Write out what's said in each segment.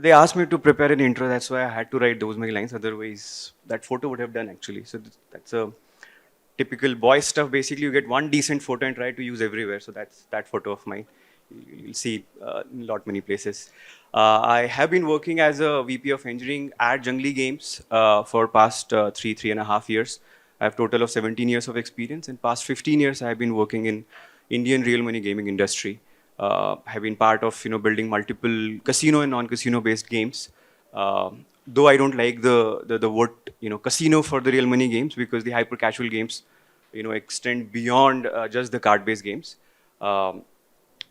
they asked me to prepare an intro. That's why I had to write those many lines. Otherwise, that photo would have done actually. So that's a typical boy stuff. Basically, you get one decent photo and try to use everywhere. So that's that photo of mine. You'll see in a lot many places. I have been working as a VP of engineering at Junglee Games for past 3.5 years. I have total of 17 years of experience. In past 15 years, I have been working in Indian real money gaming industry. Have been part of building multiple casino and non-casino based games. Though I don't like the word casino for the real money games because the hyper casual games extend beyond just the card based games. Um,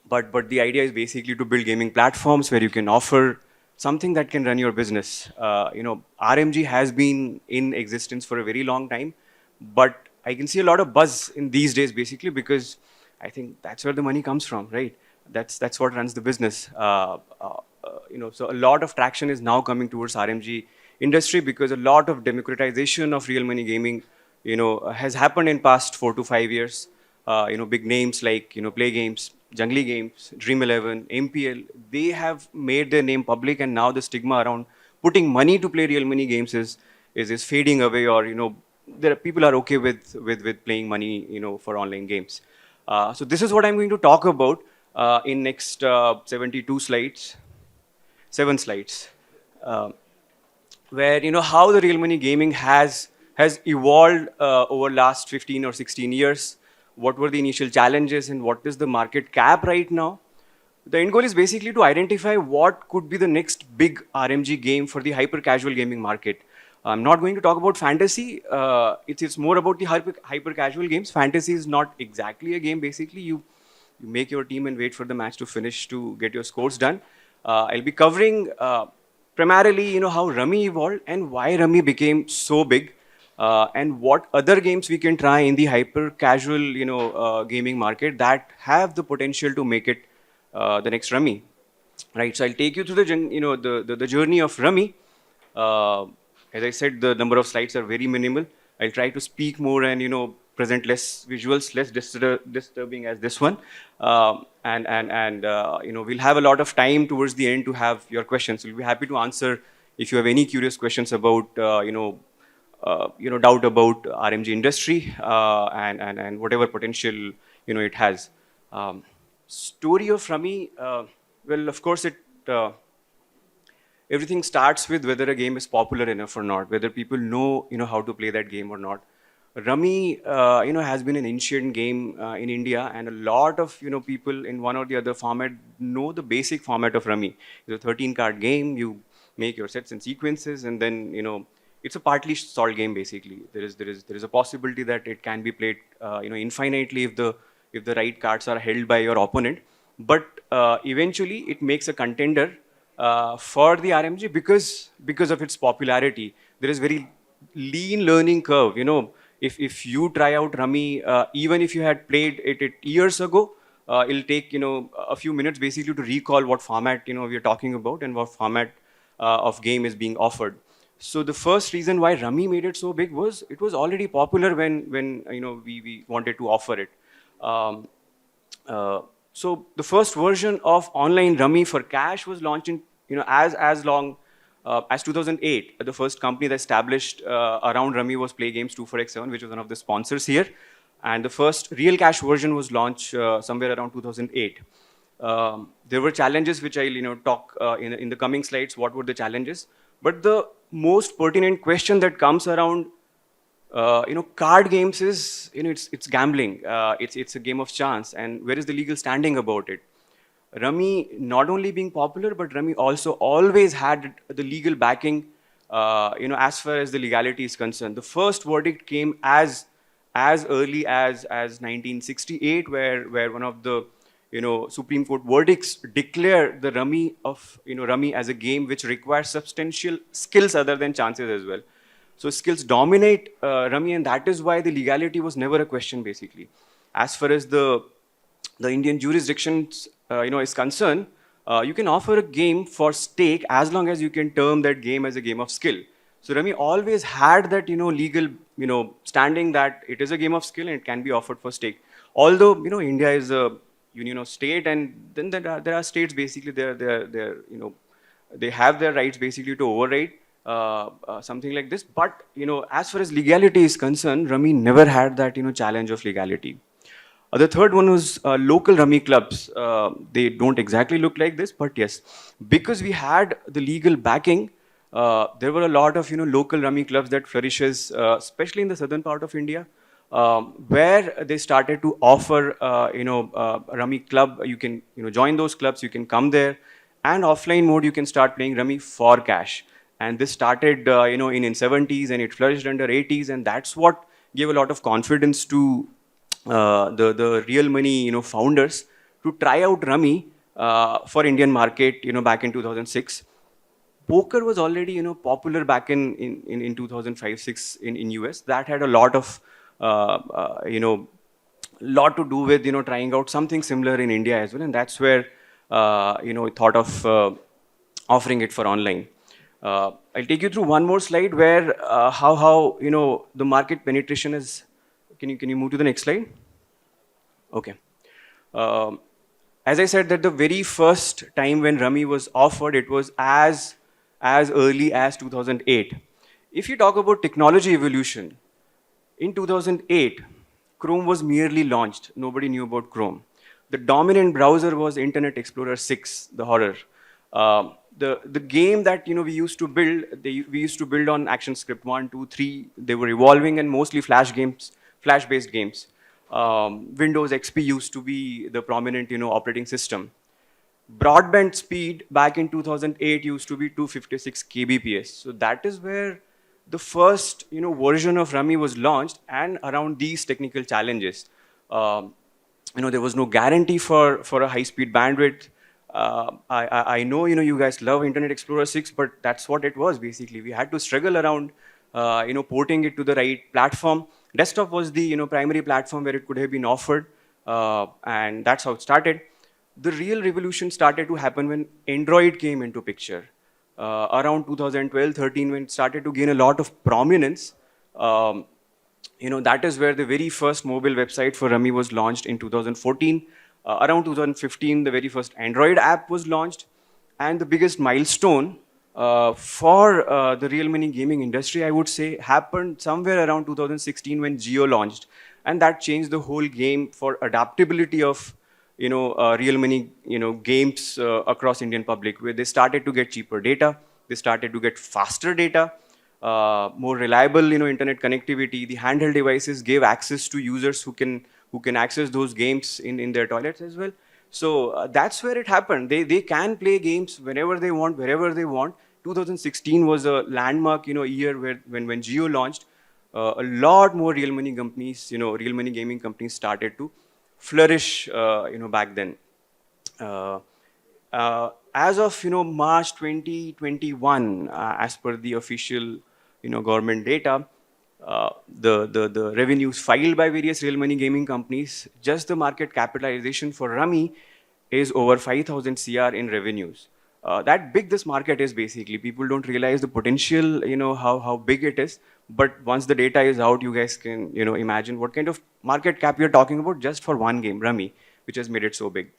but the idea is basically to build gaming platforms where you can offer something that can run your business. RMG has been in existence for a very long time, but I can see a lot of buzz in these days basically because I think that's where the money comes from, right? That's what runs the business. So a lot of traction is now coming towards RMG industry because a lot of democratization of real money gaming, has happened in past 4 to 5 years. Big names like Play Games, Junglee Games, Dream 11, MPL, they have made their name public, and now the stigma around putting money to play real money games is fading away, or there are, people are okay with playing money for online games. So this is what I'm going to talk about in next 72 slides, 7 slides. Uh, where how the real money gaming has evolved over last 15 or 16 years. What were the initial challenges and what is the market cap right now? The end goal is basically to identify what could be the next big RMG game for the hyper casual gaming market. I'm not going to talk about fantasy. It's more about the hyper casual games. Fantasy is not exactly a game. Basically, you make your team and wait for the match to finish to get your scores done. I'll be covering primarily, how Rummy evolved and why Rummy became so big, and what other games we can try in the hyper casual, gaming market that have the potential to make it the next Rummy. Right. So I'll take you through the journey of Rummy. Uh, as I said, the number of slides are very minimal. I'll try to speak more and present less visuals, less disturbing as this one. And we'll have a lot of time towards the end to have your questions. We'll be happy to answer if you have any curious questions about doubt about RMG industry and whatever potential it has. Story of Rummy. Well, of course, everything starts with whether a game is popular enough or not, whether people know how to play that game or not. Rummy, has been an ancient game in India, and a lot of people in one or the other format know the basic format of Rummy. It's a 13-card game. You make your sets and sequences, and then it's a partly solved game basically. There is a possibility that it can be played infinitely if the right cards are held by your opponent. But eventually, it makes a contender for the RMG because of its popularity. There is very lean learning curve. If you try out Rummy, even if you had played it years ago, it'll take a few minutes basically to recall what format we're talking about and what format of game is being offered. So the first reason why Rummy made it so big was it was already popular when we wanted to offer it. Um, so the first version of online Rummy for cash was launched in as long as 2008. The first company that established around Rummy was Play Games 24x7, which was one of the sponsors here. And the first real cash version was launched somewhere around 2008. There were challenges which I'll talk in the coming slides. What were the challenges? But the most pertinent question that comes around card games is it's gambling. It's a game of chance, and where is the legal standing about it? Rummy not only being popular, but Rummy also always had the legal backing. As far as the legality is concerned, the first verdict came as early as 1968, where one of the Supreme Court verdicts declare the Rummy as a game which requires substantial skills other than chances as well. So skills dominate Rummy, and that is why the legality was never a question basically. As far as the Indian jurisdictions is concerned, you can offer a game for stake as long as you can term that game as a game of skill. So Rummy always had that legal standing that it is a game of skill and it can be offered for stake. Although India is a union of state, and then there are states basically they're They have their rights basically to override something like this. But as far as legality is concerned, Rummy never had that challenge of legality. The third one was local rummy clubs. They don't exactly look like this, but yes, because we had the legal backing, there were a lot of local rummy clubs that flourishes, especially in the southern part of India, where they started to offer a rummy club. You can join those clubs. You can come there, and offline mode you can start playing rummy for cash. And this started in 70s, and it flourished under 80s, and that's what gave a lot of confidence to the real money founders to try out rummy for Indian market back in 2006. Poker was already popular back in 2005-6 in US. That had a lot of lot to do with trying out something similar in India as well, and that's where thought of offering it for online. I'll take you through one more slide where how the market penetration is. Can you move to the next slide? Okay. Um, as I said, that the very first time when Rummy was offered, it was as early as 2008. If you talk about technology evolution, in 2008, Chrome was merely launched. Nobody knew about Chrome. The dominant browser was Internet Explorer 6, the horror. The game that we used to build, we used to build on ActionScript 1, 2, 3. They were evolving and mostly Flash games, Flash-based games. Windows XP used to be the prominent operating system. Broadband speed back in 2008 used to be 256 kbps. So that is where the first version of Rummy was launched, and around these technical challenges. Um, there was no guarantee for a high-speed bandwidth. I know you guys love Internet Explorer 6, but that's what it was basically. We had to struggle around porting it to the right platform. Desktop was the primary platform where it could have been offered, and that's how it started. The real revolution started to happen when Android came into picture. Around 2012-13, when it started to gain a lot of prominence, um, that is where the very first mobile website for Rummy was launched in 2014. Around 2015, the very first Android app was launched. And the biggest milestone for the real money gaming industry, I would say, happened somewhere around 2016 when Geo launched. And that changed the whole game for adaptability of real money games across Indian public, where they started to get cheaper data, they started to get faster data, more reliable internet connectivity. The handheld devices gave access to users who can access those games in their toilets as well. So that's where it happened. They can play games whenever they want, wherever they want. 2016 was a landmark year where when Geo launched, a lot more real money companies, real money gaming companies started to flourish back then. Uh, as of March 2021, as per the official government data, the revenues filed by various real money gaming companies, just the market capitalization for Rummy is over 5,000 CR in revenues. That big this market is basically. People don't realize the potential, how big it is. But once the data is out, you guys can, imagine what kind of market cap you're talking about just for one game, Rummy, which has made it so big.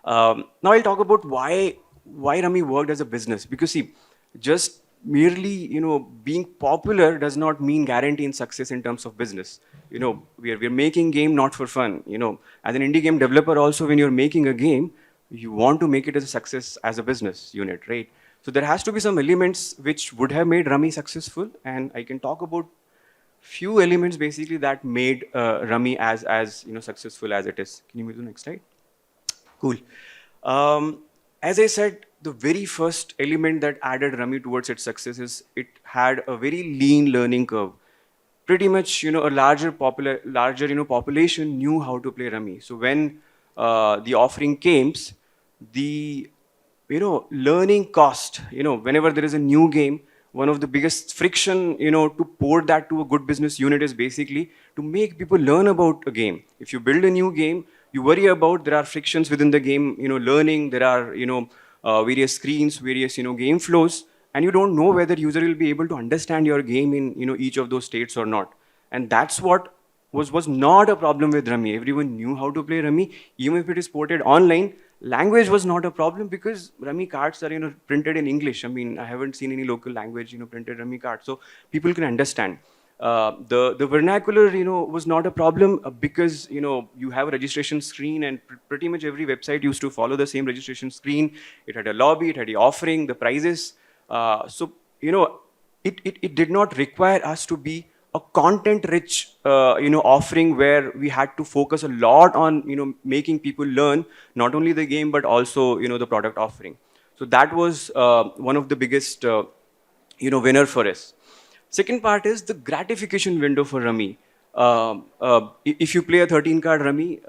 Now I'll talk about why Rummy worked as a business. Because see, just merely being popular does not mean guaranteeing success in terms of business. We're making game not for fun. As an indie game developer, also when you're making a game, you want to make it as a success as a business unit, right? So there has to be some elements which would have made Rummy successful, and I can talk about few elements basically that made Rummy as successful as it is. Can you move to the next slide? Cool. As I said, the very first element that added Rummy towards its success is it had a very lean learning curve. Pretty much, a larger population knew how to play Rummy. So when the offering came, the learning cost, whenever there is a new game, one of the biggest friction, to port that to a good business unit is basically to make people learn about a game. If you build a new game, you worry about there are frictions within the game, learning, there are, various screens, various, game flows, and you don't know whether user will be able to understand your game in, each of those states or not. And that's what was not a problem with Rummy. Everyone knew how to play Rummy. Even if it is ported online, Language was not a problem because rummy cards are, printed in English. I mean, I haven't seen any local language, printed rummy cards, so people can understand. The vernacular, was not a problem because, you have a registration screen, and pretty much every website used to follow the same registration screen. It had a lobby, it had the offering, the prices. So, it did not require us to be a content rich offering where we had to focus a lot on making people learn not only the game but also the product offering. So that was one of the biggest winner for us. Second part is the gratification window for rummy. If you play a 13 card rummy,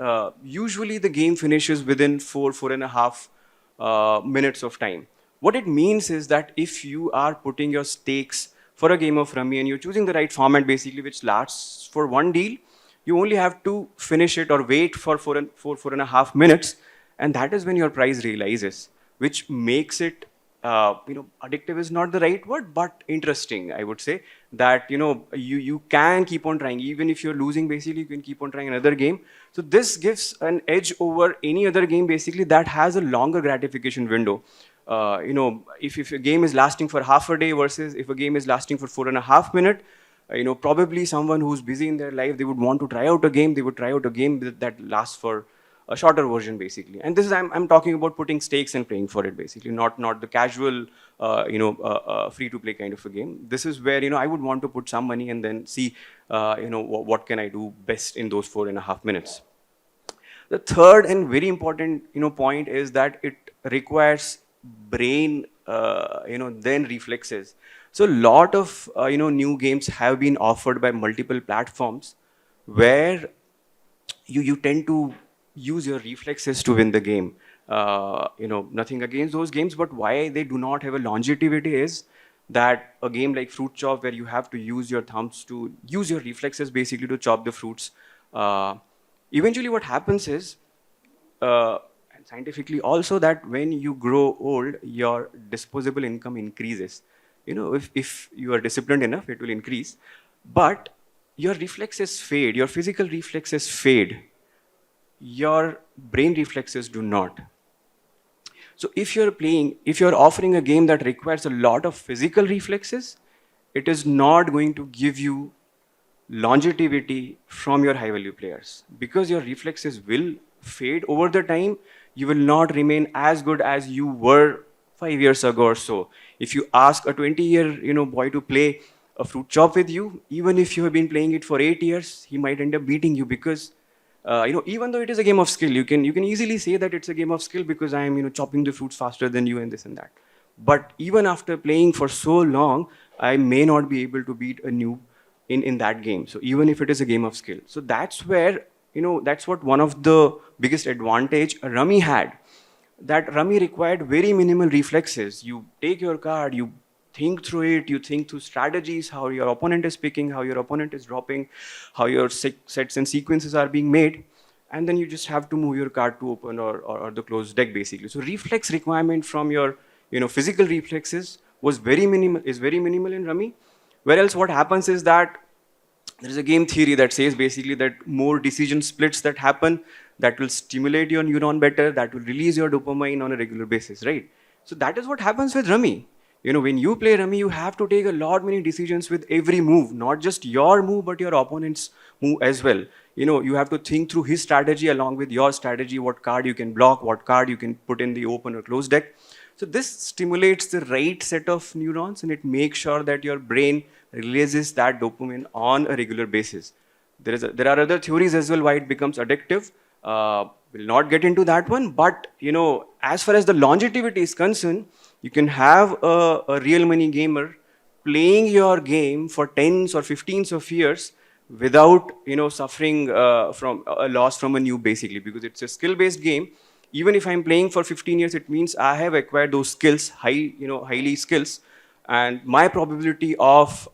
usually the game finishes within 4.5 minutes of time. What it means is that if you are putting your stakes for a game of rummy and you're choosing the right format basically which lasts for one deal, you only have to finish it or wait for 4.5 minutes, and that is when your prize realizes, which makes it addictive is not the right word, but interesting, I would say, that, you can keep on trying. Even if you're losing, basically, you can keep on trying another game. So this gives an edge over any other game, basically, that has a longer gratification window. If a game is lasting for half a day versus if a game is lasting for 4.5 minutes, probably someone who's busy in their life, they would want to try out a game. They would try out a game that lasts for a shorter version, basically. And this is, I'm talking about putting stakes and playing for it, basically, not the casual, free to play kind of a game. This is where, I would want to put some money and then see, what can I do best in those 4.5 minutes. The third and very important, point is that it requires brain, then reflexes. So a lot of, new games have been offered by multiple platforms where you tend to use your reflexes to win the game. Nothing against those games, but why they do not have a longevity is that a game like Fruit Chop, where you have to use your thumbs to use your reflexes basically to chop the fruits. Eventually, what happens is, and scientifically also, that when you grow old, your disposable income increases. If you are disciplined enough, it will increase. But your reflexes fade, your physical reflexes fade, your brain reflexes do not. So if you're offering a game that requires a lot of physical reflexes, it is not going to give you longevity from your high value players, because your reflexes will fade over the time. You will not remain as good as you were 5 years ago or so. If you ask a 20-year boy to play a Fruit Chop with you, even if you have been playing it for 8 years, he might end up beating you, because even though it is a game of skill, you can easily say that it's a game of skill because I am chopping the fruits faster than you and this and that. But even after playing for so long, I may not be able to beat a noob in that game. So even if it is a game of skill, so that's where that's what one of the biggest advantage Rummy had. That Rummy required very minimal reflexes. You take your card, you think through it, you think through strategies, how your opponent is picking, how your opponent is dropping, how your sets and sequences are being made, and then you just have to move your card to open or the closed deck, basically. So reflex requirement from your physical reflexes was very minimal in Rummy. Whereas what happens is that there is a game theory that says basically that more decision splits that happen, that will stimulate your neuron better, that will release your dopamine on a regular basis, right? So that is what happens with Rummy. When you play Rummy, you have to take a lot many decisions with every move, not just your move, but your opponent's move as well. You have to think through his strategy along with your strategy, what card you can block, what card you can put in the open or closed deck. So this stimulates the right set of neurons, and it makes sure that your brain releases that dopamine on a regular basis. There are other theories as well why it becomes addictive. We'll not get into that one, but as far as the longevity is concerned, you can have a real money gamer playing your game for tens or 15s of years without suffering from a loss from a noob, basically, because it's a skill-based game. Even if I'm playing for 15 years, it means I have acquired those skills, highly skills, and my probability of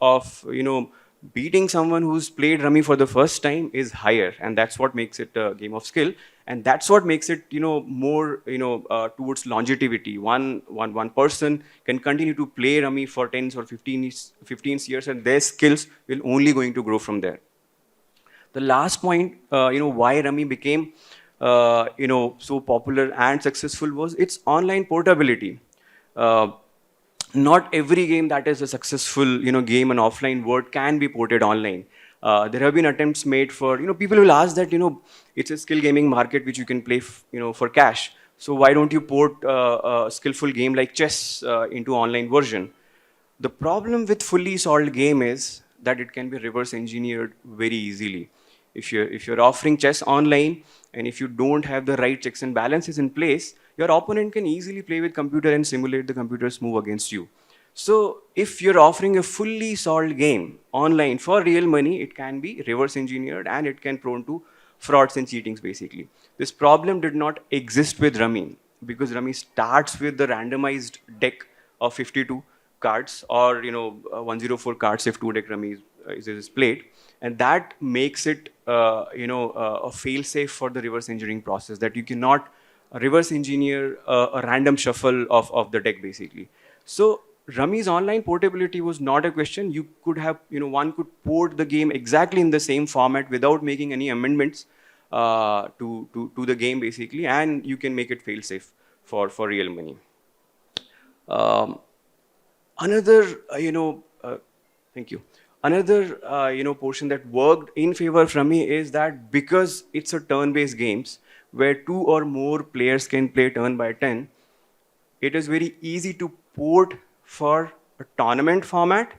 beating someone who's played Rummy for the first time is higher, and that's what makes it a game of skill, and that's what makes it more towards longevity. One person can continue to play Rummy for 10s or 15 years, and their skills will only going to grow from there. The last point, why Rummy became so popular and successful was its online portability. Uh, Not every game that is a successful, game in offline world can be ported online. There have been attempts made for, people will ask that, it's a skill gaming market which you can play, for cash. So why don't you port a skillful game like chess into online version? The problem with fully solved game is that it can be reverse engineered very easily. If you're offering chess online and if you don't have the right checks and balances in place, your opponent can easily play with computer and simulate the computer's move against you. So if you're offering a fully solved game online for real money, it can be reverse engineered and it can prone to frauds and cheatings basically. This problem did not exist with Rummy because Rummy starts with the randomized deck of 52 cards or 104 cards if two deck Rummy is played, and that makes it a fail safe for the reverse engineering process, that you cannot reverse engineer a random shuffle of the deck basically. So Rummy's online portability was not a question. You could have, one could port the game exactly in the same format without making any amendments to the game basically, and you can make it fail safe for real money. Um, Another, thank you. Another, portion that worked in favor from me is that because it's a turn-based games where two or more players can play turn by turn, it is very easy to port for a tournament format,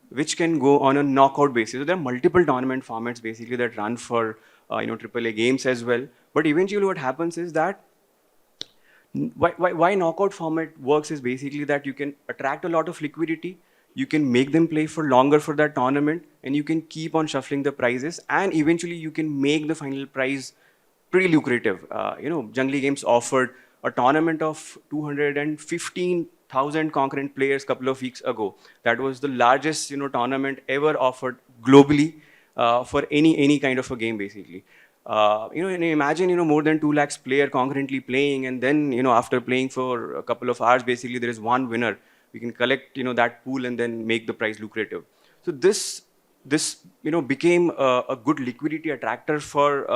which can go on a knockout basis. So there are multiple tournament formats basically that run for, AAA games as well. But eventually what happens is that why knockout format works is basically that you can attract a lot of liquidity, you can make them play for longer for that tournament, and you can keep on shuffling the prizes, and eventually you can make the final prize pretty lucrative. Junglee Games offered a tournament of 215,000 concurrent players a couple of weeks ago. That was the largest, tournament ever offered globally for any kind of a game, basically. And imagine, more than 2 lakhs player concurrently playing, and then, after playing for a couple of hours, basically there is one winner. We can collect, that pool and then make the prize lucrative. So this became a good liquidity attractor for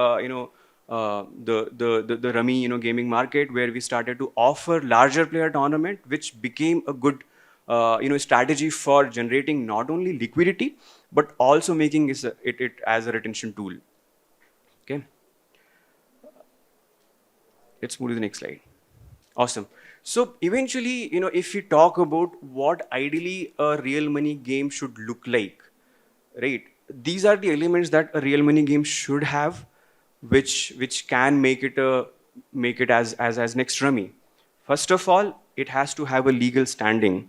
the Rummy gaming market, where we started to offer larger player tournament, which became a good strategy for generating not only liquidity but also making it as a retention tool. Okay, let's move to the next slide. Awesome. So eventually, if we talk about what ideally a real money game should look like, right? These are the elements that a real money game should have, which can make it as next Rummy. First of all, it has to have a legal standing,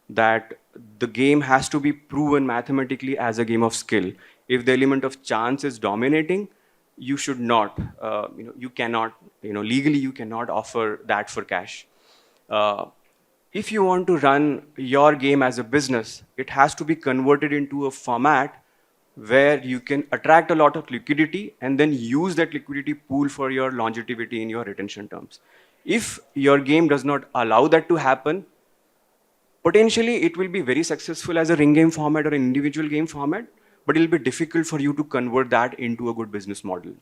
that the game has to be proven mathematically as a game of skill. If the element of chance is dominating, you should not, you cannot, legally you cannot offer that for cash. Uh, if you want to run your game as a business, it has to be converted into a format where you can attract a lot of liquidity and then use that liquidity pool for your longevity in your retention terms. If your game does not allow that to happen, potentially it will be very successful as a ring game format or an individual game format, but it'll be difficult for you to convert that into a good business model.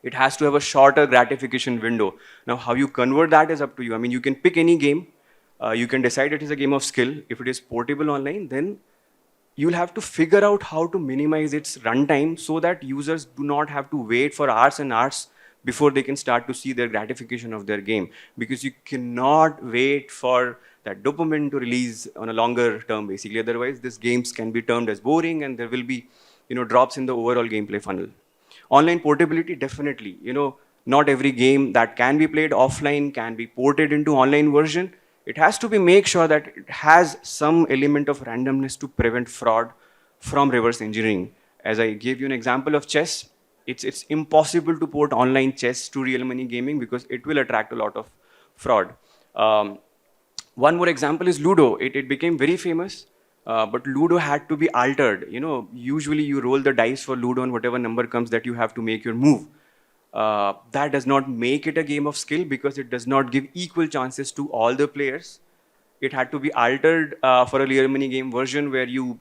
It has to have a shorter gratification window. Now, how you convert that is up to you. I mean, you can pick any game. You can decide it is a game of skill. If it is portable online, then you'll have to figure out how to minimize its runtime so that users do not have to wait for hours and hours before they can start to see their gratification of their game. Because you cannot wait for that dopamine to release on a longer term, basically. Otherwise, these games can be termed as boring and there will be, drops in the overall gameplay funnel. Online portability, definitely. Not every game that can be played offline can be ported into online version. It has to be make sure that it has some element of randomness to prevent fraud from reverse engineering. As I gave you an example of chess, it's impossible to port online chess to real money gaming because it will attract a lot of fraud. One more example is Ludo. It became very famous, but Ludo had to be altered. Usually you roll the dice for Ludo and whatever number comes that you have to make your move. That does not make it a game of skill because it does not give equal chances to all the players. It had to be altered for a real money game version where you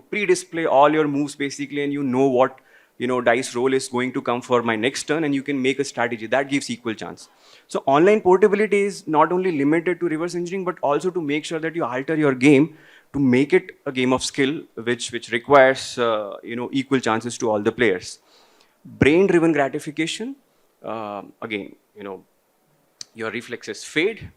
pre-display all your moves basically, and what dice roll is going to come for my next turn, and you can make a strategy that gives equal chance. So online portability is not only limited to reverse engineering, but also to make sure that you alter your game to make it a game of skill, which requires equal chances to all the players. Brain-driven gratification, again, your reflexes fade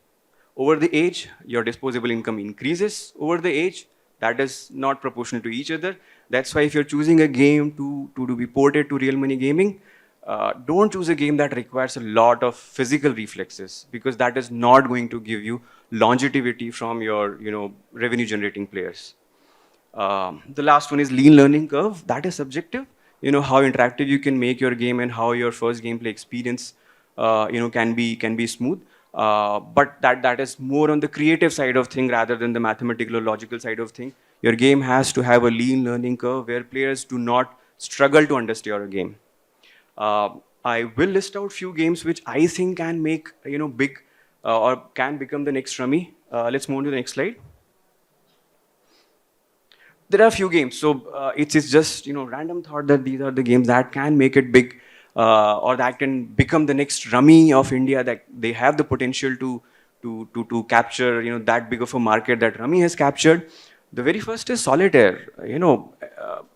over the age, your disposable income increases over the age. That is not proportional to each other. That's why if you're choosing a game to be ported to real money gaming, don't choose a game that requires a lot of physical reflexes, because that is not going to give you longevity from your revenue generating players. The last one is lean learning curve. That is subjective. How interactive you can make your game and how your first gameplay experience, can be smooth. But that is more on the creative side of thing rather than the mathematical or logical side of thing. Your game has to have a lean learning curve where players do not struggle to understand your game. Uh, I will list out few games which I think can make big or can become the next Rummy. Let's move on to the next slide. There are a few games, so it's just random thought that these are the games that can make it big, or that can become the next Rummy of India. That they have the potential to capture that big of a market that Rummy has captured. The very first is Solitaire.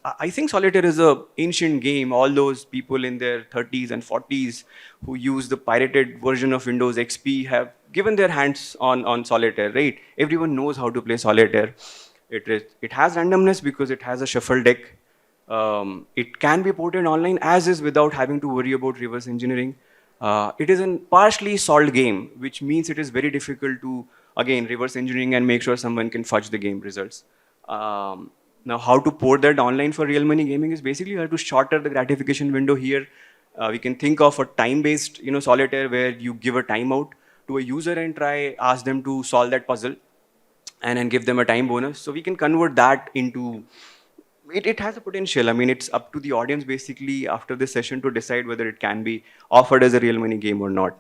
I think Solitaire is a ancient game. All those people in their 30s and 40s who use the pirated version of Windows XP have given their hands on Solitaire, right? Everyone knows how to play Solitaire. It has randomness because it has a shuffle deck. It can be ported online as is without having to worry about reverse engineering. It is a partially solved game, which means it is very difficult to, again, reverse engineering and make sure someone can fudge the game results. Now, how to port that online for real money gaming is basically you have to shorten the gratification window here. We can think of a time-based, solitaire where you give a timeout to a user and ask them to solve that puzzle and then give them a time bonus. So we can convert that into, it has a potential. I mean, it's up to the audience basically after this session to decide whether it can be offered as a real money game or not.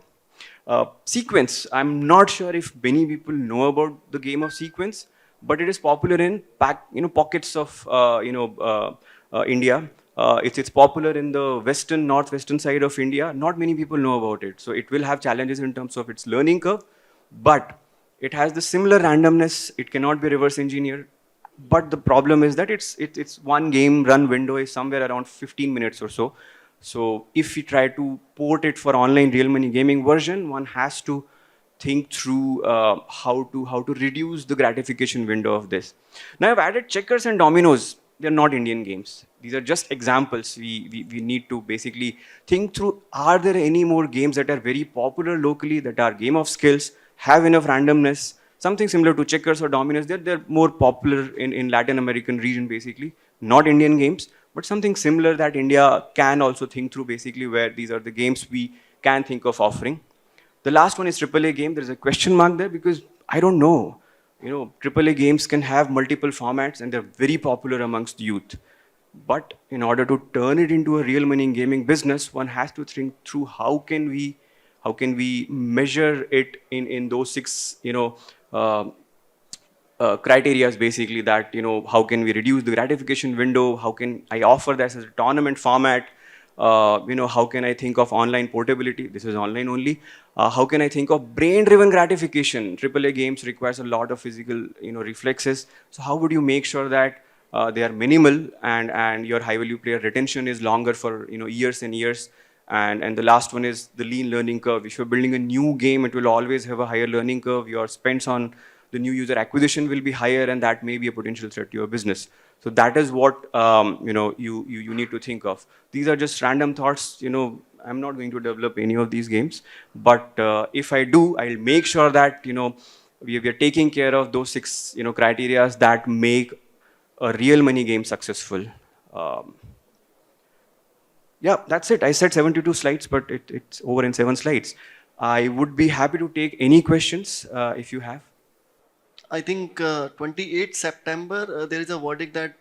Sequence, I'm not sure if many people know about the game of Sequence, but it is popular in pockets of India. It's popular in the northwestern side of India. Not many people know about it, so it will have challenges in terms of its learning curve, but it has the similar randomness. It cannot be reverse engineered, but the problem is that it's one game run window is somewhere around 15 minutes or so. So if we try to port it for online real money gaming version, one has to think through how to reduce the gratification window of this. Now I've added checkers and dominoes. They're not Indian games. These are just examples. We need to basically think through, are there any more games that are very popular locally, that are game of skills, have enough randomness, something similar to checkers or dominoes. They're more popular in Latin American region basically, not Indian games, but something similar that India can also think through basically, where these are the games we can think of offering. The last one is AAA game. There's a question mark there because I don't know. AAA games can have multiple formats and they're very popular amongst youth. But in order to turn it into a real money gaming business, one has to think through how can we measure it in those six criteria basically, that how can we reduce the gratification window, how can I offer this as a tournament format, how can I think of online portability, this is online only, how can I think of brain driven gratification. AAA games requires a lot of physical reflexes, so how would you make sure that they are minimal and your high value player retention is longer for years and years. And the last one is the lean learning curve. If you're building a new game, it will always have a higher learning curve. Your spends on the new user acquisition will be higher, and that may be a potential threat to your business. So that is what you need to think of. These are just random thoughts. I'm not going to develop any of these games, but if I do, I'll make sure that we are taking care of those six criteria that make a real money game successful. Yeah, that's it. I said 72 slides, but it's over in 7 slides. I would be happy to take any questions if you have. I think 28th September, there is a verdict that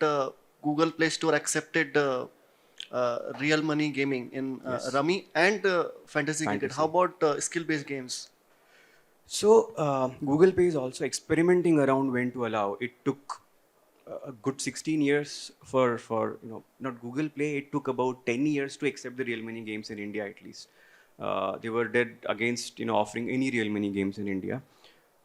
Google Play Store accepted real money gaming in Yes. Rummy and Fantasy Cricket. Fantasy. How about skill-based games? So Google Pay is also experimenting around when to allow. It took a good 16 years for not Google Play. It took about 10 years to accept the real money games in India at least. They were dead against offering any real money games in India.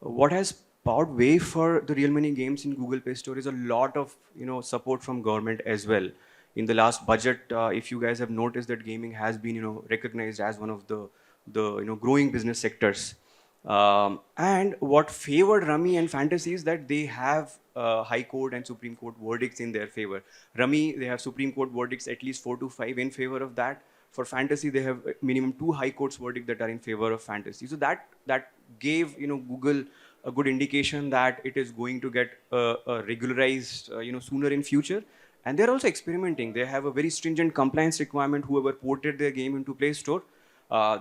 What has paved way for the real money games in Google Play Store is a lot of support from government as well. In the last budget, if you guys have noticed that gaming has been recognized as one of the growing business sectors. And what favored Rummy and Fantasy is that they have High Court and Supreme Court verdicts in their favor. Rummy, they have Supreme Court verdicts at least 4 to 5 in favor of that. For Fantasy, they have minimum 2 High Courts verdicts that are in favor of Fantasy. So that gave Google a good indication that it is going to get regularized sooner in future. And they're also experimenting. They have a very stringent compliance requirement. Whoever ported their game into Play Store,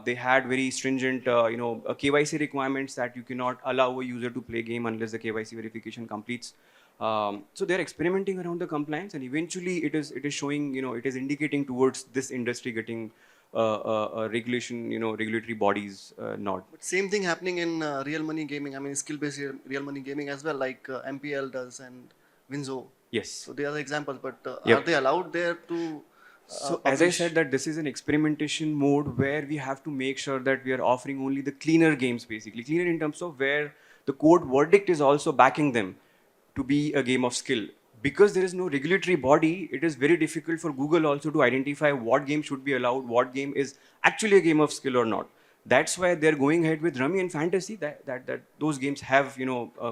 they had very stringent, KYC requirements that you cannot allow a user to play game unless the KYC verification completes. So they're experimenting around the compliance, and eventually it is showing, it is indicating towards this industry getting regulation, regulatory bodies nod. But same thing happening in real money gaming. I mean, skill-based real money gaming as well, like MPL does and Winzo. Yes. So they are the examples. But Yep. are they allowed there to? So as I said, that this is an experimentation mode where we have to make sure that we are offering only the cleaner games, basically cleaner in terms of where the court verdict is also backing them to be a game of skill. Because there is no regulatory body, it is very difficult for Google also to identify what game should be allowed, what game is actually a game of skill or not. That's why they're going ahead with Rummy and Fantasy. That those games have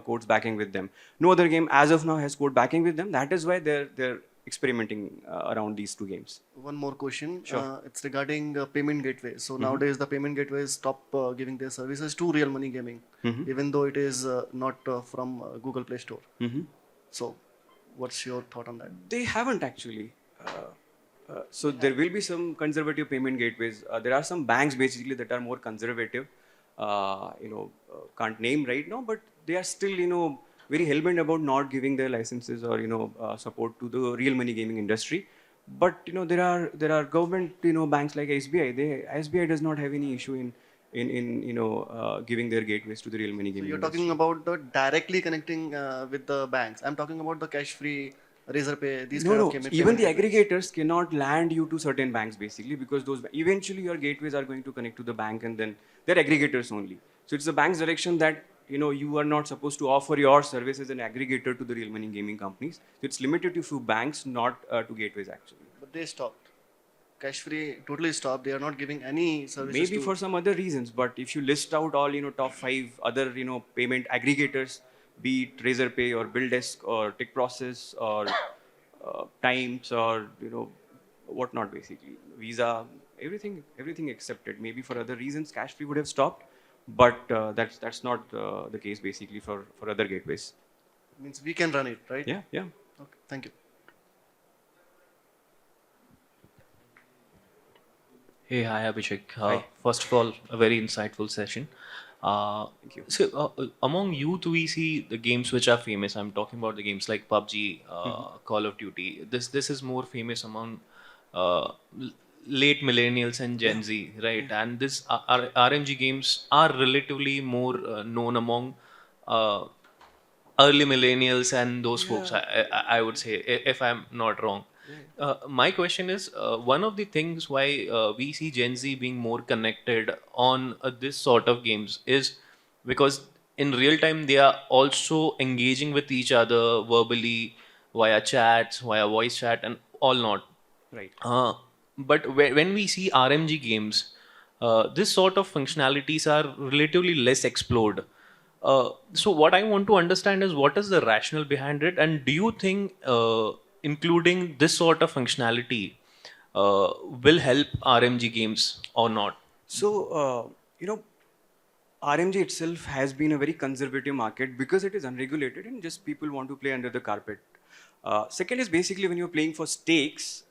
codes backing with them. No other game as of now has code backing with them. That is why they're experimenting around these two games. One more question. Sure. It's regarding payment gateways. So nowadays the payment gateways stop giving their services to real money gaming, even though it is not from Google Play Store. So, what's your thought on that? They haven't actually. So there will be some conservative payment gateways. There are some banks basically that are more conservative. Can't name right now, but they are still very hellbent about not giving their licenses or support to the real money gaming industry. But there are government banks like SBI. SBI does not have any issue in giving their gateways to the real money So gaming you're industry. talking about the directly connecting with the banks. I'm talking about the cash-free, Razorpay, these kind of payment Even the gateways. aggregators cannot land you to certain banks basically because those eventually your gateways are going to connect to the bank and then they're aggregators only. So it's the bank's direction that you are not supposed to offer your service as an aggregator to the real money gaming companies. So it's limited to few banks, not to gateways actually. But they stopped. Cash-free totally stopped. They are not giving any services Maybe to. for some other reasons, but if you list out all top 5 other payment aggregators, be it Razorpay or BillDesk or Tick Process or Times or whatnot, basically Visa, everything accepted. Maybe for other reasons, cash free would have stopped, but that's not the case basically for other gateways. Means we can run it, right? Yeah, yeah. Okay. Thank you. Hey, hi Abhishek. Hi. First of all, a very insightful session. Thank you. So, among youth, we see the games which are famous. I'm talking about the games like PUBG, Call of Duty. This is more famous among uh, l- late millennials and Gen Z, right? And this RMG games are relatively more known among uh, early millennials and those folks. I would say, if I'm not wrong. My question is one of the things why we see Gen Z being more connected on this sort of games is because in real time they are also engaging with each other verbally via chats, via voice chat, and all not. Right. But when we see RMG games, this sort of functionalities are relatively less explored. So what I want to understand is what is the rationale behind it, and do you think including this sort of functionality will help RMG games or not? So RMG itself has been a very conservative market because it is unregulated and just people want to play under the carpet. Second is basically when you're playing for stakes,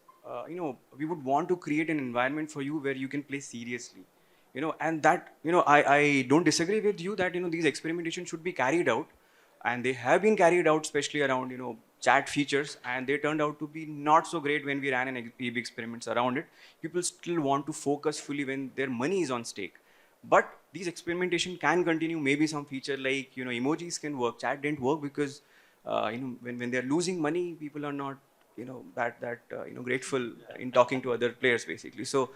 we would want to create an environment for you where you can play seriously. And that, I don't disagree with you that, these experimentation should be carried out and they have been carried out, especially around, chat features, and they turned out to be not so great when we ran an A/B experiments around it. People still want to focus fully when their money is on stake. But these experimentation can continue. Maybe some feature like emojis can work. Chat didn't work because when they're losing money, people are not, grateful in talking to other players basically. So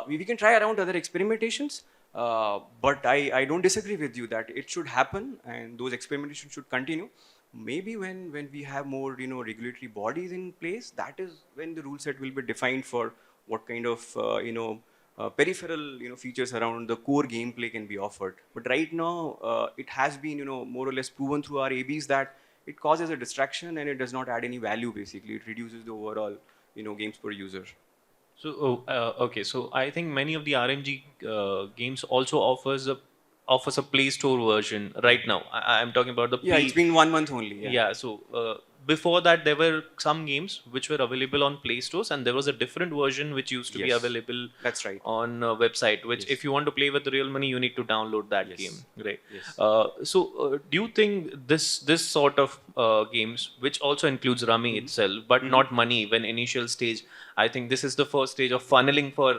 we can try around other experimentations, but I don't disagree with you that it should happen and those experimentations should continue. Maybe when we have more regulatory bodies in place, that is when the rule set will be defined for what kind of peripheral features around the core gameplay can be offered. But right now it has been more or less proven through our ABs that it causes a distraction and it does not add any value. Basically, it reduces the overall games per user. So, okay. So I think many of the RMG games also offers a Play Store version right now. I'm talking about the Yeah, it's been 1 month only. Yeah. yeah. So before that, there were some games which were available on Play Stores, and there was a different version which used to be Yes, available that's right. on a website. Which, Yes. if you want to play with the real money, you need to download that Yes. game, right? Yes. Do you think this sort of games, which also includes Rummy itself, but not money, when initial stage, I think this is the first stage of funneling for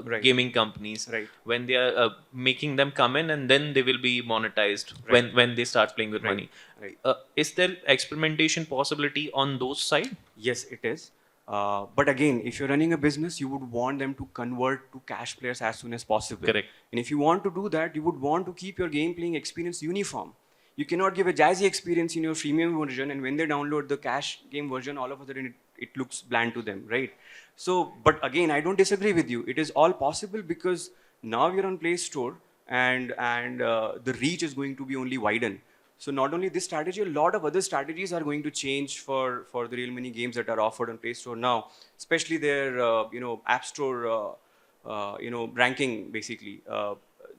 Right. gaming companies, Right. when they are making them come in and then they will be monetized Right. when they start playing with Right. money. Right. Is there experimentation possibility on those side? Yes, it is. But again, if you're running a business, you would want them to convert to cash players as soon as possible. Correct. And if you want to do that, you would want to keep your game playing experience uniform. You cannot give a jazzy experience in your freemium version, and when they download the cash game version, all of a sudden it looks bland to them, right? So, but again, I don't disagree with you. It is all possible because now we're on Play Store, and the reach is going to be only widen. So not only this strategy, a lot of other strategies are going to change for the real money games that are offered on Play Store now, especially their App Store ranking basically.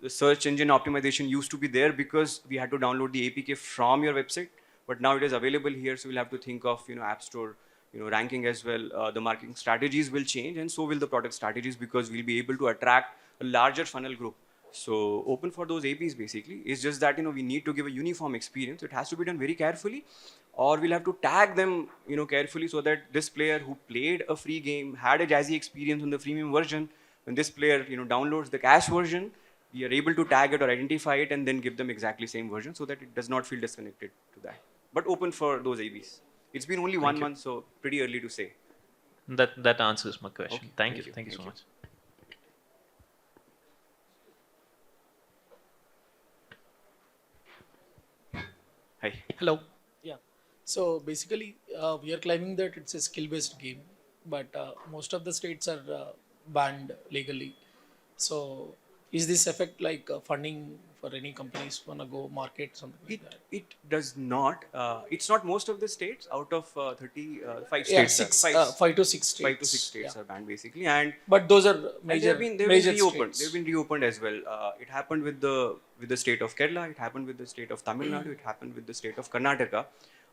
The search engine optimization used to be there because we had to download the APK from your website, but now it is available here. So we'll have to think of App Store ranking as well. The marketing strategies will change, and so will the product strategies, because we'll be able to attract a larger funnel group. So open for those APs basically. It's just that we need to give a uniform experience. It has to be done very carefully, or we'll have to tag them carefully so that this player who played a free game had a jazzy experience on the freemium version. When this player downloads the cash version, we are able to tag it or identify it and then give them exactly same version so that it does not feel disconnected to that. But open for those ABs. It's been only 1 month, so pretty early to say. That answers my question. Okay. Thank you. Thank you so much. Hi. Hello. Yeah. So basically, we are claiming that it's a skill-based game, but most of the states are banned legally. So, is this affect like funding for any companies wanna go market something like that? It does not. It's not most of the states. Out of 35 Yeah, states, 5 to 6 states. 5 to 6 states are banned basically, and But those are and major, they've major been reopened. states. They've been reopened as well. It happened with the state of Kerala. It happened with the state of Tamil Nadu. It happened with the state of Karnataka.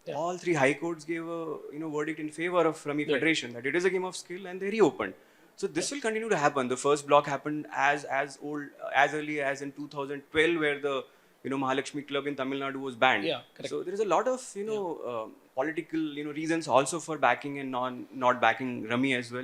Yeah. All three high courts gave a verdict in favor of Rummy Federation that it is a game of skill, and they reopened. So this will continue to happen. The first block happened as early as in 2012, where the Mahalakshmi Club in Tamil Nadu was banned. Yeah, correct. So there is a lot of political reasons also for backing and not backing Rummy as well.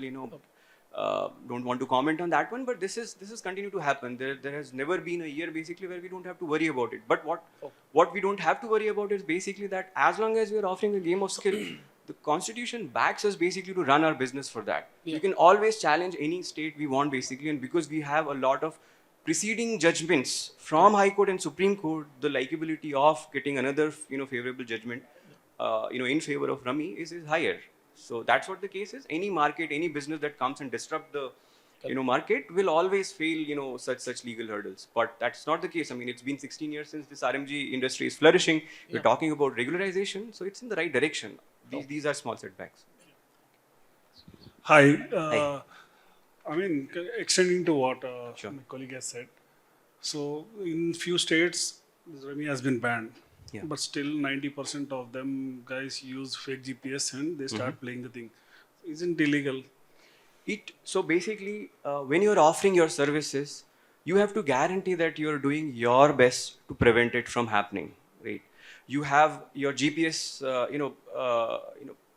Don't want to comment on that one, but this is continue to happen. There has never been a year basically where we don't have to worry about it. But what we don't have to worry about is basically that as long as we are offering a game of skill, the constitution backs us basically to run our business for that. Yeah. You can always challenge any state we want basically, and because we have a lot of preceding judgments from High Court and Supreme Court, the likability of getting another favorable judgment in favor of Rummy is higher. So that's what the case is. Any market, any business that comes and disrupt the market will always fail such legal hurdles. But that's not the case. I mean, it's been 16 years since this RMG industry is flourishing. We're talking about regularization, so it's in the right direction. These are small setbacks. Hi. Hi. I mean, extending to what Sure. my colleague has said. So, in few states, this Rummy has been banned. Yeah. But still, 90% of them guys use fake GPS and they start playing the thing. Isn't illegal? So basically, when you're offering your services, you have to guarantee that you're doing your best to prevent it from happening, right? You have your GPS,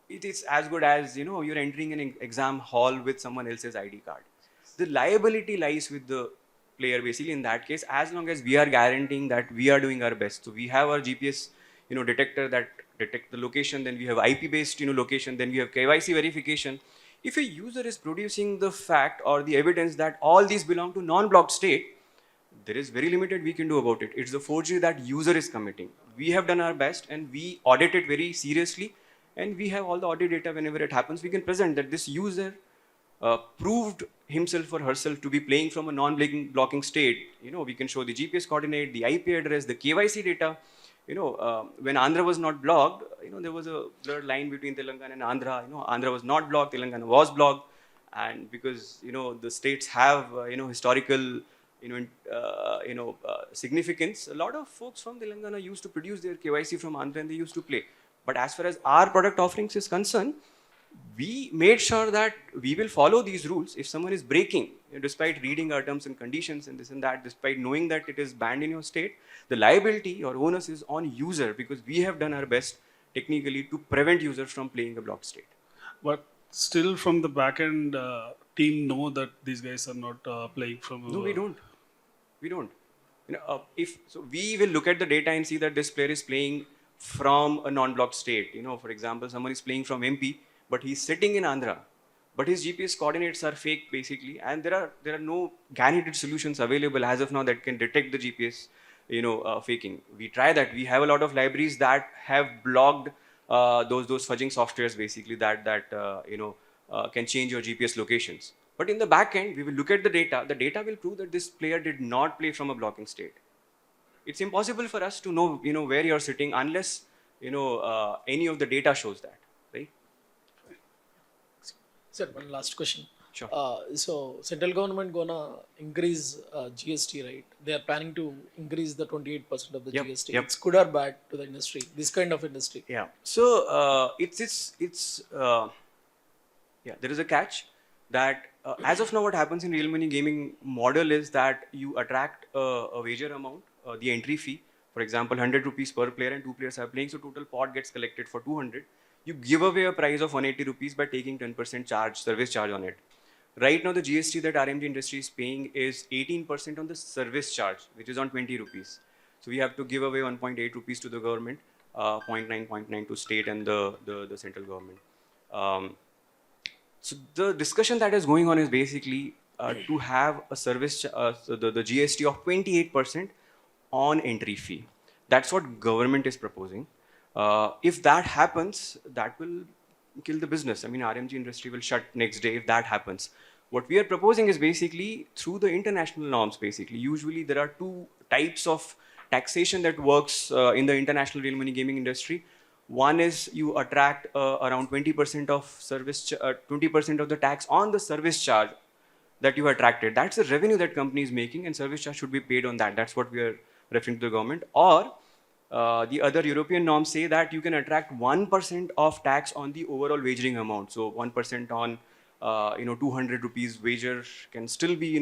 it is as good as you're entering an exam hall with someone else's ID card. The liability lies with the player basically in that case, as long as we are guaranteeing that we are doing our best. So we have our GPS detector that detect the location. Then we have IP-based, location. Then we have KYC verification. If a user is producing the fact or the evidence that all these belong to non-blocked state, there is very limited we can do about it. It's the forgery that user is committing. We have done our best and we audit it very seriously, and we have all the audit data. Whenever it happens, we can present that this user proved himself or herself to be playing from a non-blocking state. We can show the GPS coordinate, the IP address, the KYC data. When Andhra was not blocked, there was a blurred line between Telangana and Andhra. Andhra was not blocked, Telangana was blocked, and because the states have historical significance. A lot of folks from Telangana used to produce their KYC from Andhra and they used to play. But as far as our product offerings is concerned, we made sure that we will follow these rules. If someone is breaking, despite reading our terms and conditions and this and that, despite knowing that it is banned in your state, the liability or onus is on user, because we have done our best technically to prevent users from playing a blocked state. But still, from the back end, team know that these guys are not playing from. No, we don't. We don't. If so, we will look at the data and see that this player is playing from a non-blocked state. For example, someone is playing from MP, but he's sitting in Andhra, but his GPS coordinates are fake basically, and there are no guaranteed solutions available as of now that can detect the GPS, faking. We try that. We have a lot of libraries that have blocked those fudging softwares basically that can change your GPS locations. But in the back end, we will look at the data. The data will prove that this player did not play from a blocking state. It's impossible for us to know, where you're sitting unless, any of the data shows that, right? Sir, one last question. Sure. So central government gonna increase GST, right? They are planning to increase the 28% of the Yep, GST. yep. It's good or bad to the industry? This kind of industry. Yeah. So there is a catch that as of now, what happens in real money gaming model is that you attract a wager amount, the entry fee. For example, 100 rupees per player and two players are playing, so total pot gets collected for 200. You give away a price of 180 rupees by taking 10% service charge on it. Right now, the GST that RMG industry is paying is 18% on the service charge, which is on 20 rupees. So we have to give away 1.8 rupees to the government, 0.9 to state and the central government. So the discussion that is going on is basically to have a service, the GST of 28% on entry fee. That's what government is proposing. If that happens, that will kill the business. I mean, RMG industry will shut next day if that happens. What we are proposing is basically through the international norms, basically. Usually there are two types of taxation that works in the international real money gaming industry. One is you attract around 20% of 20% of the tax on the service charge that you attracted. That's the revenue that company is making, and service charge should be paid on that. That's what we are referring to the government. Or the other European norms say that you can attract 1% of tax on the overall wagering amount. So 1% on 200 rupees wager can still be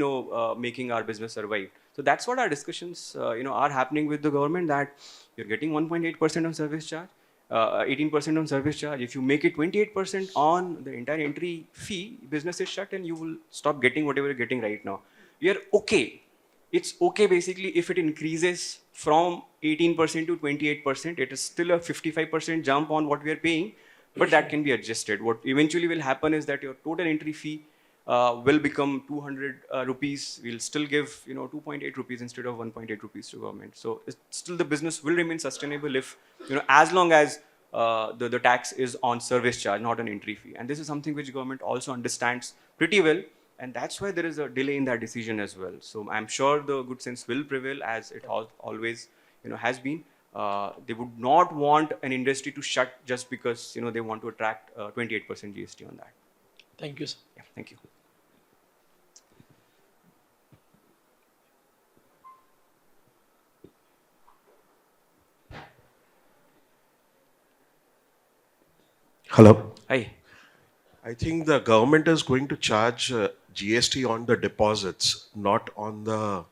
making our business survive. So that's what our discussions are happening with the government, that you're getting 1.8% on service charge, 18% on service charge. If you make it 28% on the entire entry fee, business is shut and you will stop getting whatever you're getting right now. We are okay. It's okay basically if it increases from 18% to 28%. It is still a 55% jump on what we are paying, but that can be adjusted. What eventually will happen is that your total entry fee will become 200 rupees. We'll still give 2.8 rupees instead of 1.8 rupees to government. So still the business will remain sustainable if as long as the tax is on service charge, not an entry fee. And this is something which government also understands pretty well, and that's why there is a delay in that decision as well. So I'm sure the good sense will prevail, as it always has been. They would not want an industry to shut just because they want to attract 28% GST on that. Thank you, sir. Yeah, thank you. Hello. Hi. I think the government is going to charge GST on the deposits, not on the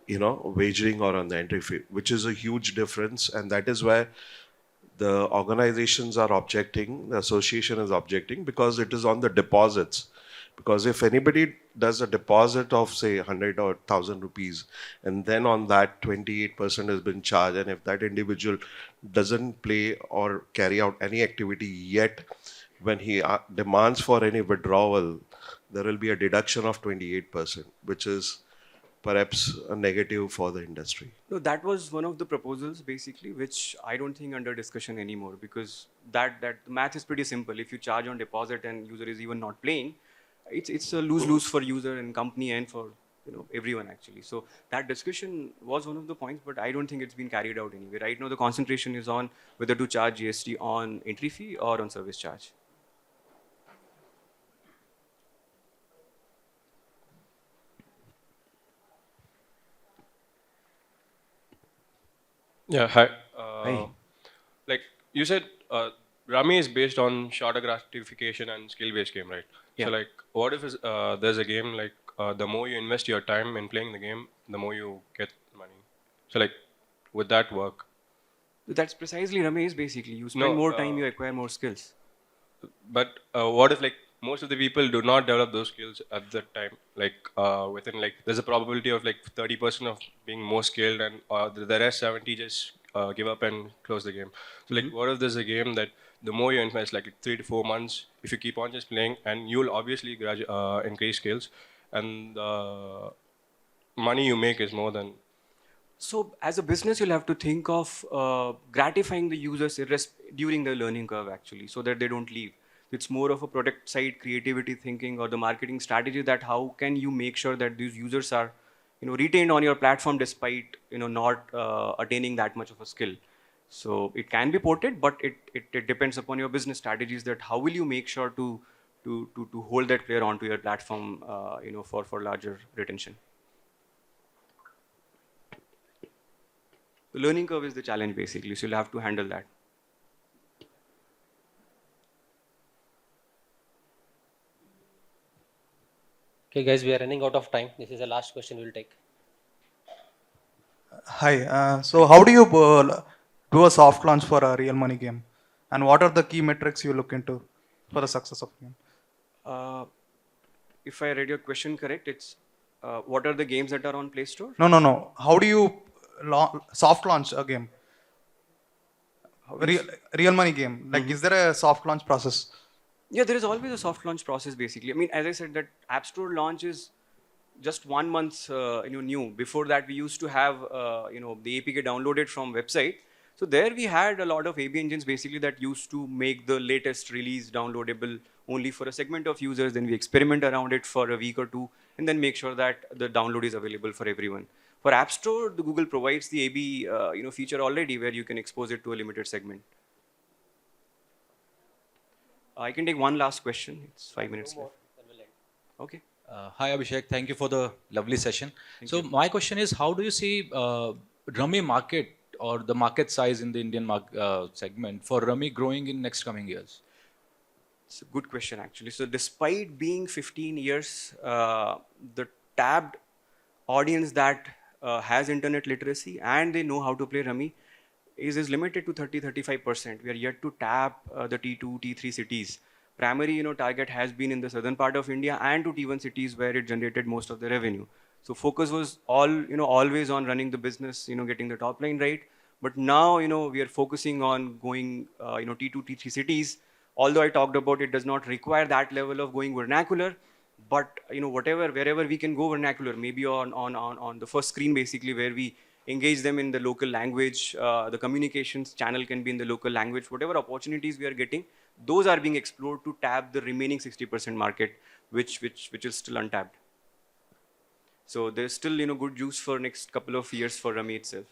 wagering or on the entry fee, which is a huge difference, and that is why the organizations are objecting, the association is objecting, because it is on the deposits. Because if anybody does a deposit of say 100 or 1000 rupees, and then on that 28% has been charged, and if that individual doesn't play or carry out any activity yet, when he demands for any withdrawal, there will be a deduction of 28%, which is perhaps a negative for the industry. No, that was one of the proposals basically, which I don't think under discussion anymore, because that the math is pretty simple. If you charge on deposit and user is even not playing, it's a lose-lose for user and company and for everyone actually. So that discussion was one of the points, but I don't think it's been carried out anyway. Right now the concentration is on whether to charge GST on entry fee or on service charge. Yeah, hi. Hi. Like you said, Rummy is based on shorter gratification and skill-based game, right? Yeah. So like, what if there's a game like the more you invest your time in playing the game, the more you get money. So like, would that work? That's precisely Ramesh basically. You spend more time, you acquire more skills. But what if like most of the people do not develop those skills at that time? Like within like there's a probability of like 30% of being more skilled, and the rest 70 just give up and close the game. So like, what if there's a game that the more you invest, like 3 to 4 months, if you keep on just playing, and you'll obviously increase skills, and the money you make is more than. So as a business, you'll have to think of gratifying the users during the learning curve actually, so that they don't leave. It's more of a product side creativity thinking or the marketing strategy, that how can you make sure that these users are retained on your platform despite not attaining that much of a skill. So it can be ported, but it depends upon your business strategies, that how will you make sure to hold that player onto your platform for larger retention. The learning curve is the challenge basically, so you'll have to handle that. Okay, guys, we are running out of time. This is the last question we'll take. Hi. So, how do you do a soft launch for a real money game, and what are the key metrics you look into for the success of the game? If I read your question correct, it's what are the games that are on Play Store? No. How do you soft launch a game? Real money game. Like, is there a soft launch process? Yeah, there is always a soft launch process basically. I mean, as I said, that App Store launch is just 1 month new. Before that, we used to have the APK downloaded from website. So there we had a lot of AB engines basically that used to make the latest release downloadable only for a segment of users. Then we experiment around it for a week or two, and then make sure that the download is available for everyone. For App Store, the Google provides the AB feature already, where you can expose it to a limited segment. I can take one last question. It's 5 minutes left. Okay. Hi Abhishek, thank you for the lovely session. So my question is, how do you see Rummy market or the market size in the Indian segment for Rummy growing in next coming years? It's a good question actually. So despite being 15 years, the tabbed audience that has internet literacy and they know how to play Rummy is limited to 30-35%. We are yet to tap the T2, T3 cities. Primary target has been in the southern part of India and to T1 cities where it generated most of the revenue. So focus was always on running the business, getting the top line right. But now we are focusing on going T2, T3 cities. Although I talked about it does not require that level of going vernacular, but wherever we can go vernacular, maybe on the first screen basically, where we engage them in the local language, the communications channel can be in the local language, whatever opportunities we are getting, those are being explored to tap the remaining 60% market, which is still untapped. So there's still good juice for next couple of years for Rummy itself.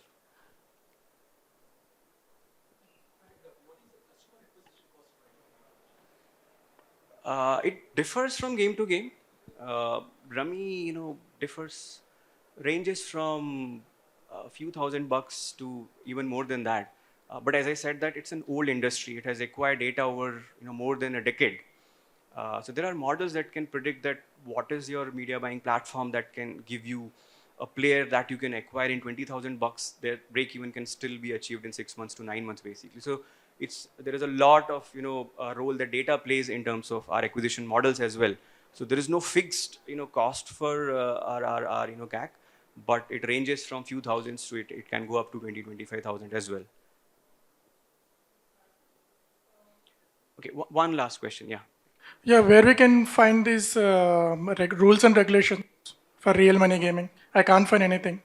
It differs from game to game. Rummy, ranges from a few $1,000 to even more than that. But as I said, that it's an old industry. It has acquired data over more than a decade. So there are models that can predict that what is your media buying platform that can give you a player that you can acquire in $20,000. Their break even can still be achieved in 6 months to 9 months basically. So there is a lot of role that data plays in terms of our acquisition models as well. So there is no fixed, cost for our CAC, but it ranges from few thousands to it can go up to 25,000 as well. Okay, one last question, yeah. Yeah, where we can find these rules and regulations for real money gaming? I can't find anything.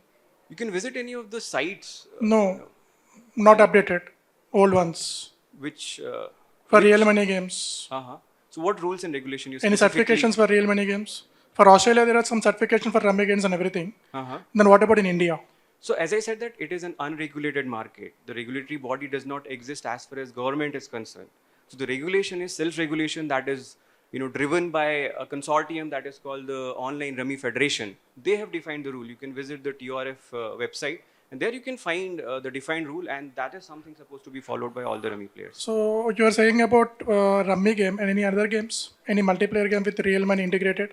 You can visit any of the sites. No, not updated. Old ones. Which? For real money games. Uh-huh. So what rules and regulation you Any certifications for real money games? For Australia, there are some certifications for rummy games and everything. Uh-huh. Then what about in India? So as I said that it is an unregulated market. The regulatory body does not exist as far as government is concerned. So the regulation is self-regulation that is driven by a consortium that is called the Online Rummy Federation. They have defined the rule. You can visit the TRF website and there you can find the defined rule, and that is something supposed to be followed by all the rummy players. So you are saying about rummy game and any other games? Any multiplayer game with real money integrated?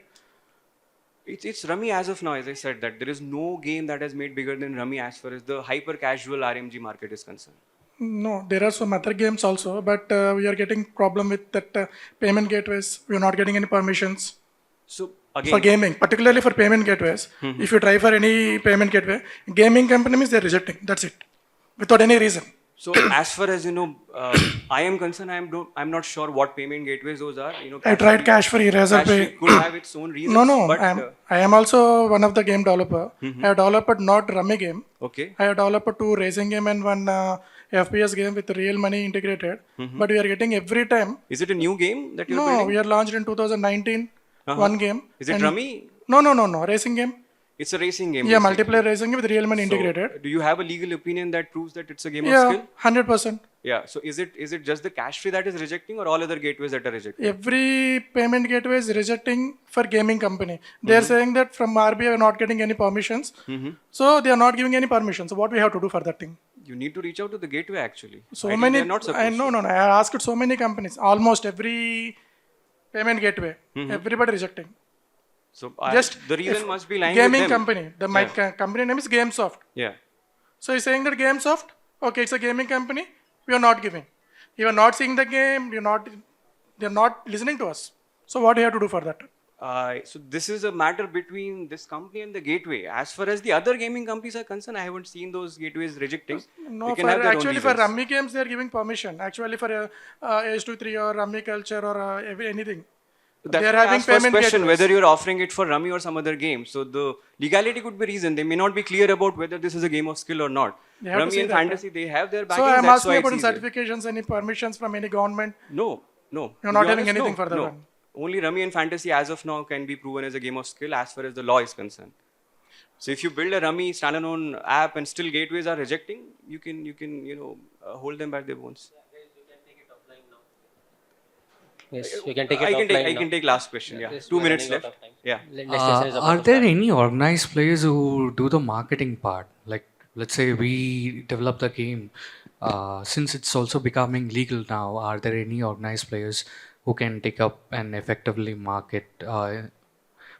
It's rummy as of now, as I said, that there is no game that has made bigger than rummy as far as the hyper casual RMG market is concerned. No, there are some other games also, but we are getting problem with that payment gateways. We are not getting any permissions. So again, for gaming, particularly for payment gateways, if you try for any payment gateway, gaming companies they're rejecting. That's it, without any reason. So as far as I am concerned, I'm not sure what payment gateways those are. I tried cash free, Razor Pay. Could have its own reasons. No, but, I am also one of the game developer. I have developed not rummy game. Okay. I have developed 2 racing game and 1 FPS game with real money integrated. But we are getting every time. Is it a new game that you're building? No, we are launched in 2019. One game. Is it rummy? No, racing game. It's a racing game. Yeah, basically. multiplayer racing game with real money So, integrated. do you have a legal opinion that proves that it's a game of Yeah, skill? 100%. Yeah. So is it just the cash free that is rejecting, or all other gateways that are rejecting? Every payment gateway is rejecting for gaming company. They are saying that from RBI we are not getting any permissions. So they are not giving any permissions. So what we have to do for that thing? You need to reach out to the gateway actually. So Ideally, many. they're not supposed No. I asked so many companies. Almost every payment gateway, everybody rejecting. So Just the reason must be lying gaming with them. company. My company name is GameSoft. Yeah. So he's saying that GameSoft, okay, it's a gaming company. We are not giving. You are not seeing the game. They're not listening to us. So what do you have to do for that? So this is a matter between this company and the gateway. As far as the other gaming companies are concerned, I haven't seen those gateways rejecting. No, They can have their own actually for reasons. rummy games they are giving permission. Actually for H23 or rummy culture or anything. That's They are why I having asked first payment question gateways. whether you're offering it for rummy or some other game. So the legality could be reason. They may not be clear about whether this is a game of skill or not. They have to Rummy say and that, fantasy, they have their backing. So I'm That's asking why about it's easier. certifications, any permissions from any government. No. You're To not be having honest, anything no, for that no. one. Only rummy and fantasy as of now can be proven as a game of skill as far as the law is concerned. So if you build a rummy standalone app and still gateways are rejecting, you can hold them by their bones. Yes, you can take it I offline now. can take last question. Yeah, Yes, 2 we are minutes running out left. of time. Yeah. Next session is about Are to there start. any organized players who do the marketing part? Like, let's say we develop the game. Since it's also becoming legal now, are there any organized players who can take up and effectively market?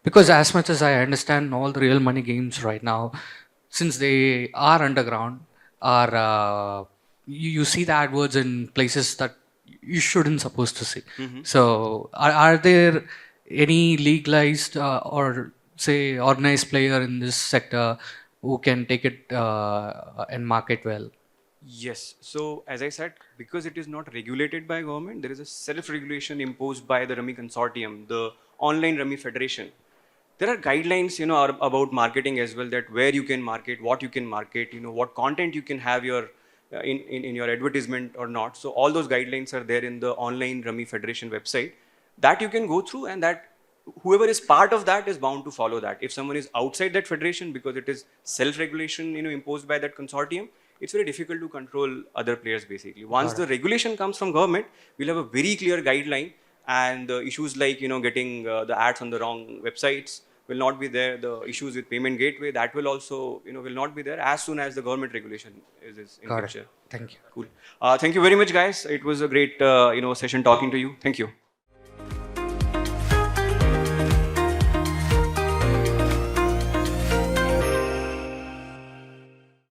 Because as much as I understand, all the real money games right now, since they are underground, are you see the AdWords in places that you shouldn't supposed to see. So are there any legalized or say organized player in this sector who can take it and market well? Yes. So as I said, because it is not regulated by government, there is a self-regulation imposed by the Rummy Consortium, the Online Rummy Federation. There are guidelines, about marketing as well, that where you can market, what you can market, what content you can have in your advertisement or not. So all those guidelines are there in the Online Rummy Federation website that you can go through, and that whoever is part of that is bound to follow that. If someone is outside that federation, because it is self-regulation, imposed by that consortium, it's very difficult to control other players basically. Once the regulation comes from government, we'll have a very clear guideline, and issues like, getting the ads on the wrong websites will not be there. The issues with payment gateway, that will also, will not be there as soon as the government regulation is in Got it. picture. Thank you. Cool. Thank you very much, guys. It was a great, session talking to you. Thank you.